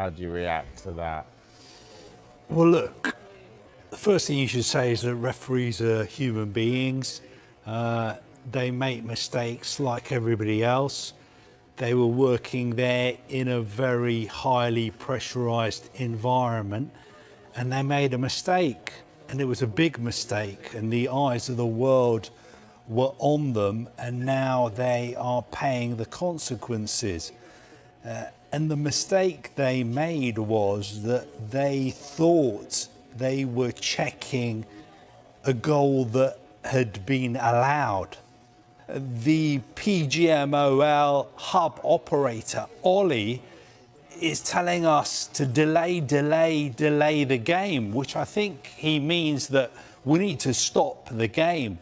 How do you react to that? Well, look, the first thing you should say is that referees are human beings. They make mistakes like everybody else. They were working there in a very highly pressurized environment, and they made a mistake, and it was a big mistake, and the eyes of the world were on them, and now they are paying the consequences. And the mistake they made was that they thought they were checking a goal that had been allowed. The PGMOL hub operator, Ollie, is telling us to delay the game, which I think he means that we need to stop the game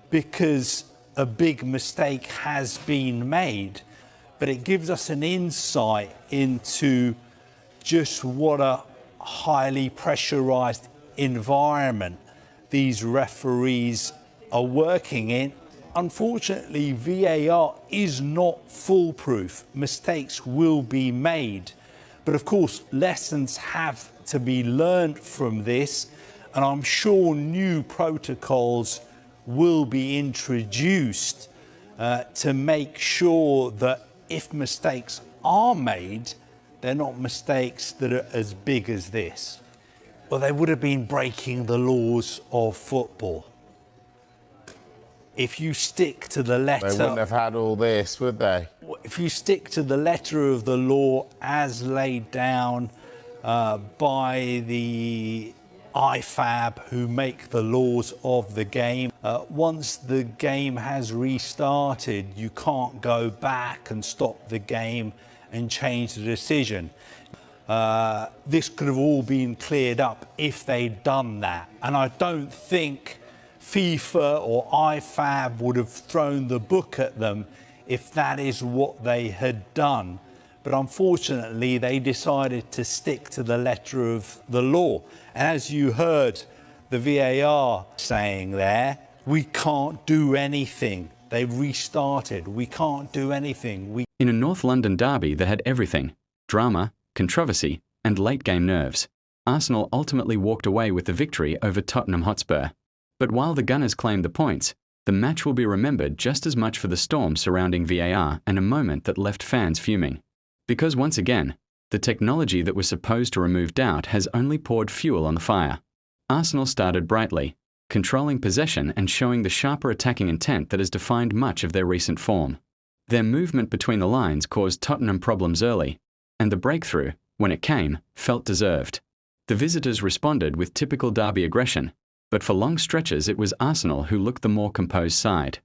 because a big mistake has been made. But it gives us an insight into just what a highly pressurized environment these referees are working in. Unfortunately, VAR is not foolproof. Mistakes will be made. But of course, lessons have to be learned from this, and I'm sure new protocols will be introduced to make sure that if mistakes are made, they're not mistakes that are as big as this. Well, they would have been breaking the laws of football. If you stick to the letter... They wouldn't have had all this, would they? If you stick to the letter of the law as laid down by the IFAB, who make the laws of the game. Once the game has restarted, you can't go back and stop the game and change the decision. This could have all been cleared up if they'd done that. And I don't think FIFA or IFAB would have thrown the book at them if that is what they had done. But unfortunately, they decided to stick to the letter of the law. And as you heard the VAR saying there, we can't do anything. They've restarted. We can't do anything. In a North London derby that had everything, drama, controversy, and late-game nerves, Arsenal ultimately walked away with the victory over Tottenham Hotspur. But while the Gunners claimed the points, the match will be remembered just as much for the storm surrounding VAR and a moment that left fans fuming. Because once again, the technology that was supposed to remove doubt has only poured fuel on the fire. Arsenal started brightly, controlling possession and showing the sharper attacking intent that has defined much of their recent form. Their movement between the lines caused Tottenham problems early, and the breakthrough, when it came, felt deserved. The visitors responded with typical derby aggression, but for long stretches it was Arsenal who looked the more composed side.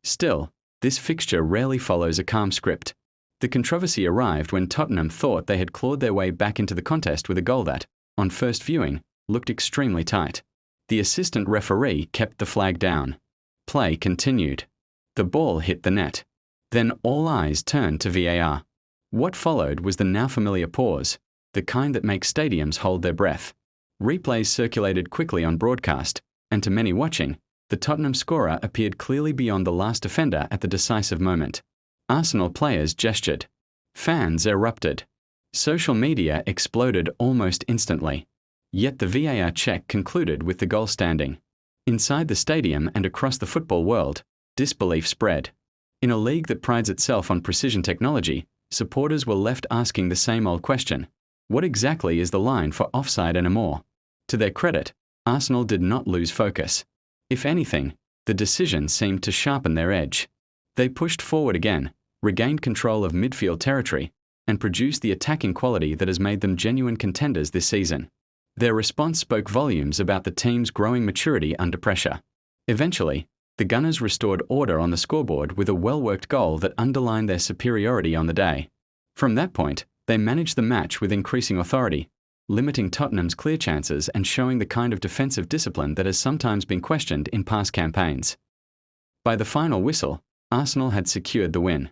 Still, this fixture rarely follows a calm script. The controversy arrived when Tottenham thought they had clawed their way back into the contest with a goal that, on first viewing, looked extremely tight. The assistant referee kept the flag down. Play continued. The ball hit the net. Then all eyes turned to VAR. What followed was the now familiar pause, the kind that makes stadiums hold their breath. Replays circulated quickly on broadcast, and to many watching, the Tottenham scorer appeared clearly beyond the last defender at the decisive moment. Arsenal players gestured. Fans erupted. Social media exploded almost instantly. Yet the VAR check concluded with the goal standing. Inside the stadium and across the football world, disbelief spread. In a league that prides itself on precision technology, supporters were left asking the same old question: what exactly is the line for offside anymore? To their credit, Arsenal did not lose focus. If anything, the decision seemed to sharpen their edge. They pushed forward again, regained control of midfield territory, and produced the attacking quality that has made them genuine contenders this season. Their response spoke volumes about the team's growing maturity under pressure. Eventually, the Gunners restored order on the scoreboard with a well-worked goal that underlined their superiority on the day. From that point, they managed the match with increasing authority, limiting Tottenham's clear chances and showing the kind of defensive discipline that has sometimes been questioned in past campaigns. By the final whistle, Arsenal had secured the win.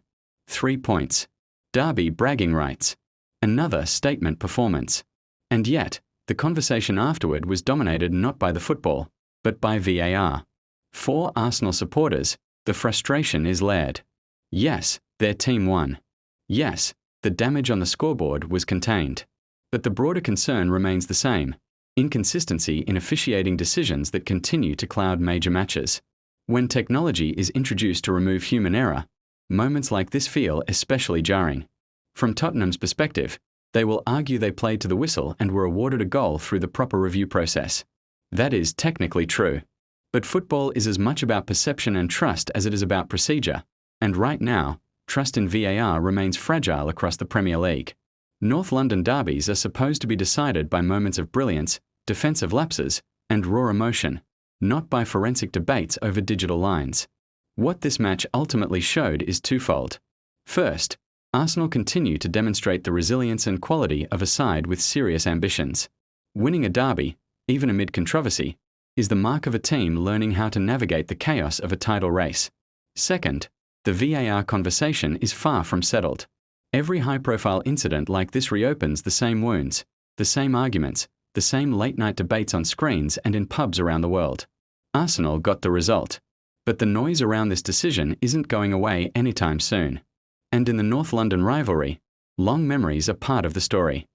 3 points. Derby bragging rights. Another statement performance. And yet, the conversation afterward was dominated not by the football, but by VAR. For Arsenal supporters, the frustration is layered. Yes, their team won. Yes, the damage on the scoreboard was contained. But the broader concern remains the same: inconsistency in officiating decisions that continue to cloud major matches. When technology is introduced to remove human error, moments like this feel especially jarring. From Tottenham's perspective, they will argue they played to the whistle and were awarded a goal through the proper review process. That is technically true. But football is as much about perception and trust as it is about procedure, and right now, trust in VAR remains fragile across the Premier League. North London derbies are supposed to be decided by moments of brilliance, defensive lapses, and raw emotion, not by forensic debates over digital lines. What this match ultimately showed is twofold. First, Arsenal continue to demonstrate the resilience and quality of a side with serious ambitions. Winning a derby, even amid controversy, is the mark of a team learning how to navigate the chaos of a title race. Second, the VAR conversation is far from settled. Every high-profile incident like this reopens the same wounds, the same arguments, the same late-night debates on screens and in pubs around the world. Arsenal got the result, but the noise around this decision isn't going away anytime soon. And in the North London rivalry, long memories are part of the story.